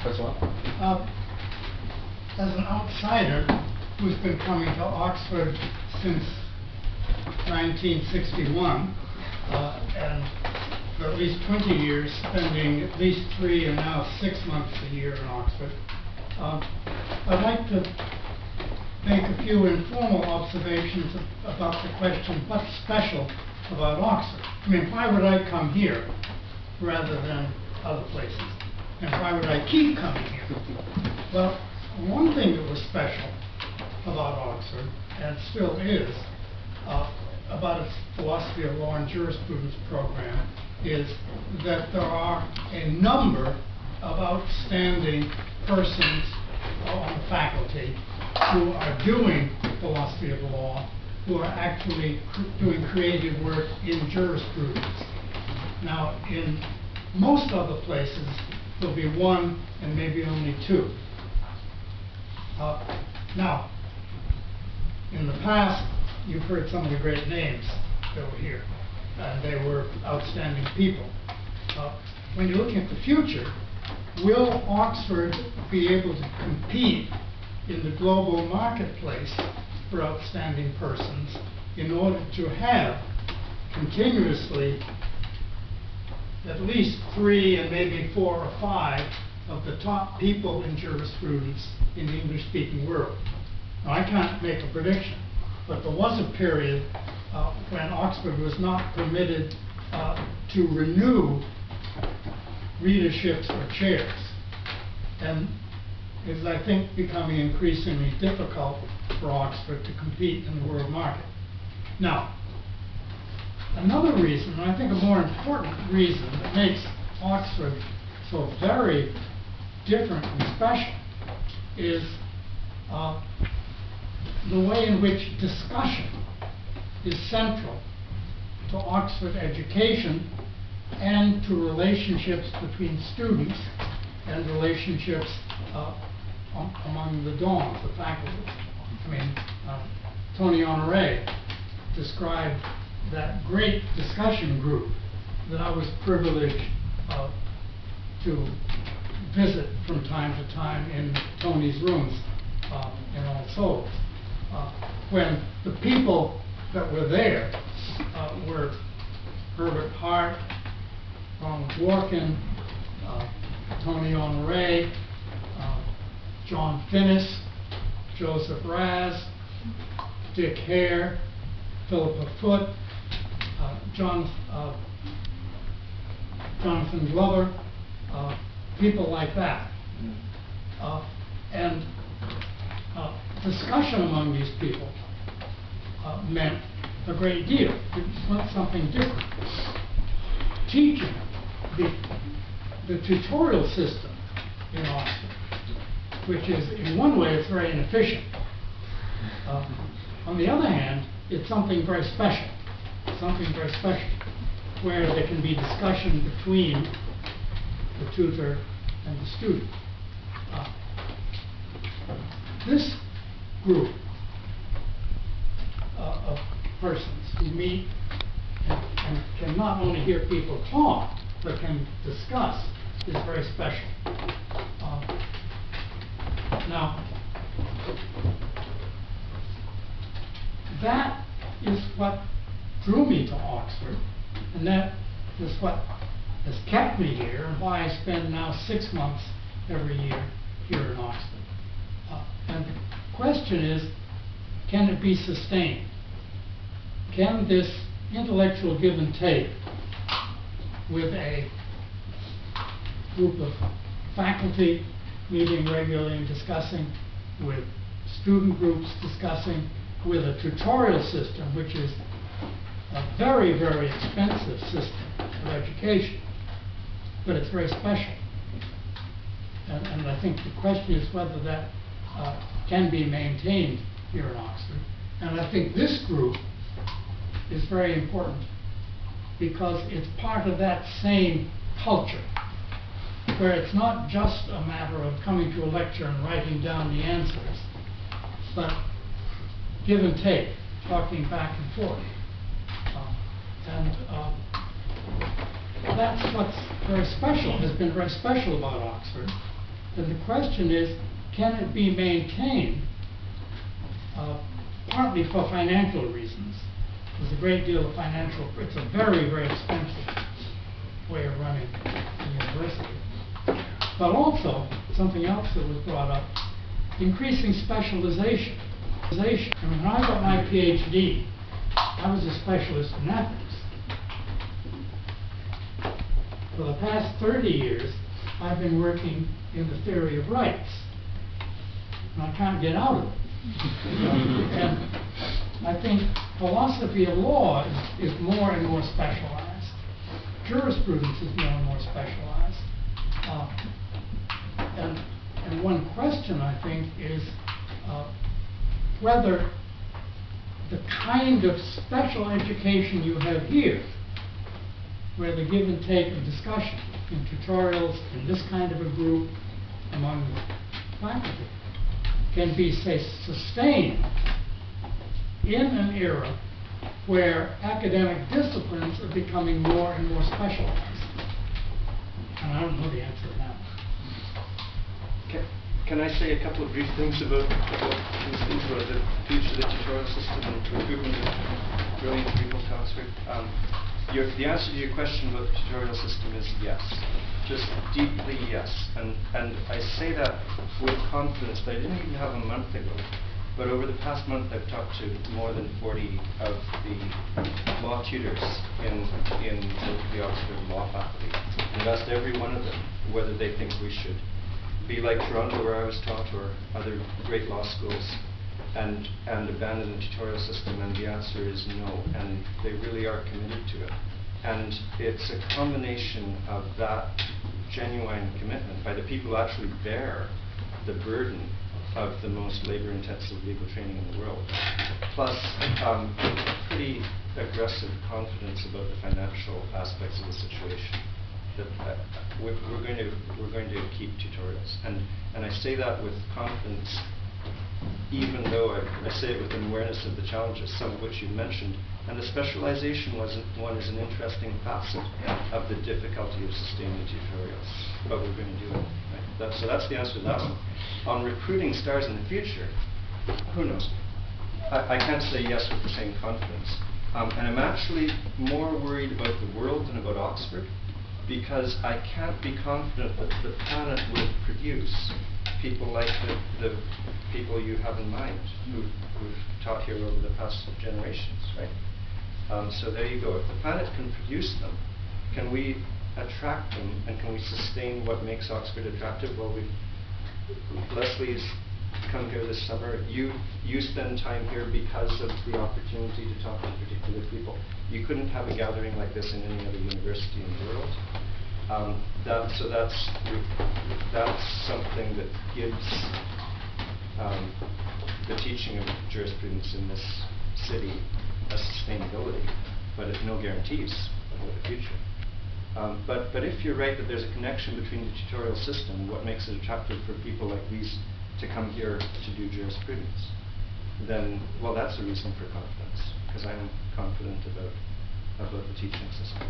First one. As an outsider who's been coming to Oxford since 1961, and for at least 20 years, spending at least 3 and now 6 months a year in Oxford, I'd like to make a few informal observations about the question, what's special about Oxford? I mean, why would I come here rather than other places? And why would I keep coming here? Well, one thing that was special about Oxford, and still is, about its philosophy of law and jurisprudence program, is that there are a number of outstanding persons on the faculty who are doing philosophy of law, who are actually doing creative work in jurisprudence. Now, in most other places, there'll be 1 and maybe only 2. Now, in the past, you've heard some of the great names that were here, and they were outstanding people. When you're looking at the future, will Oxford be able to compete in the global marketplace for outstanding persons in order to have continuously at least 3 and maybe 4 or 5 of the top people in jurisprudence in the English-speaking world? Now, I can't make a prediction, but there was a period when Oxford was not permitted to renew readerships or chairs, and is, I think, becoming increasingly difficult for Oxford to compete in the world market. Now, another reason, and I think a more important reason that makes Oxford so very different and special is the way in which discussion is central to Oxford education and to relationships between students and relationships among the dorms, the faculty. I mean, Tony Honoré described that great discussion group that I was privileged to visit from time to time in Tony's rooms in All Souls. When the people that were there were Herbert Hart, Ronald Dworkin, Tony Honoré, John Finnis, Joseph Raz, Dick Hare, Philippa Foote, Jonathan Glover, people like that. And discussion among these people meant a great deal. It meant something different. Teaching, the tutorial system in Oxford, which is, in one way, it's very inefficient. On the other hand, it's something very special, where there can be discussion between the tutor and the student. This group of persons who meet and can not only hear people talk, but can discuss, is very special. Now, that is what drew me to Oxford, and that is what has kept me here, and why I spend now 6 months every year here in Oxford. And the question is, can it be sustained? Can this intellectual give and take with a group of faculty meeting regularly and discussing, with student groups discussing, with a tutorial system, which is a very, very expensive system of education, but it's very special. And I think the question is whether that can be maintained here in Oxford. And I think this group is very important because it's part of that same culture, where it's not just a matter of coming to a lecture and writing down the answers, but give and take, talking back and forth. That's what's very special, has been very special about Oxford. then the question is, can it be maintained, partly for financial reasons. There's a great deal of financial, it's a very, very expensive way of running a university. But also, something else that was brought up, increasing specialization. I mean, when I got my PhD, I was a specialist in ethics. For the past 30 years, I've been working in the theory of rights. And I can't get out of it. And I think philosophy of law is more and more specialized. Jurisprudence is more and more specialized. And one question, I think, is whether the kind of special education you have here, where the give and take of discussion in tutorials, in this kind of a group, among the faculty, can be, say, sustained in an era where academic disciplines are becoming more and more specialized. And I don't know the answer to that. Can I say a couple of brief things about the future of the tutorial system and recruitment of brilliant people to Oxford? The answer to your question about the tutorial system is yes. Just deeply yes. And I say that with confidence, but I didn't even have a month ago. But over the past month, I've talked to more than 40 of the law tutors in the Oxford law faculty, and asked every one of them whether they think we should be like Toronto, where I was taught, or other great law schools, and abandon the tutorial system. And the answer is no, and they really are committed to it. And it's a combination of that genuine commitment by the people who actually bear the burden of the most labor-intensive legal training in the world, plus pretty aggressive confidence about the financial aspects of the situation. That we're going to keep tutorials, and I say that with confidence, even though I say it with an awareness of the challenges, some of which you mentioned. And the specialization one is an interesting facet of the difficulty of sustaining tutorials, but we're going to do it. Right? So that's the answer to that one. On recruiting stars in the future, who knows? I can't say yes with the same confidence. And I'm actually more worried about the world than about Oxford, because I can't be confident that the planet will produce people like the people you have in mind who've taught here over the past generations, right? So there you go. If the planet can produce them, can we attract them, and can we sustain what makes Oxford attractive? Well, Leslie's come here this summer. You spend time here because of the opportunity to talk to particular people. You couldn't have a gathering like this in any other university in the world. So that's something that gives the teaching of jurisprudence in this city a sustainability, but no guarantees about the future. But if you're right that there's a connection between the tutorial system, what makes it attractive for people like these to come here to do jurisprudence, then, well, that's a reason for confidence, because I'm confident about the teaching system.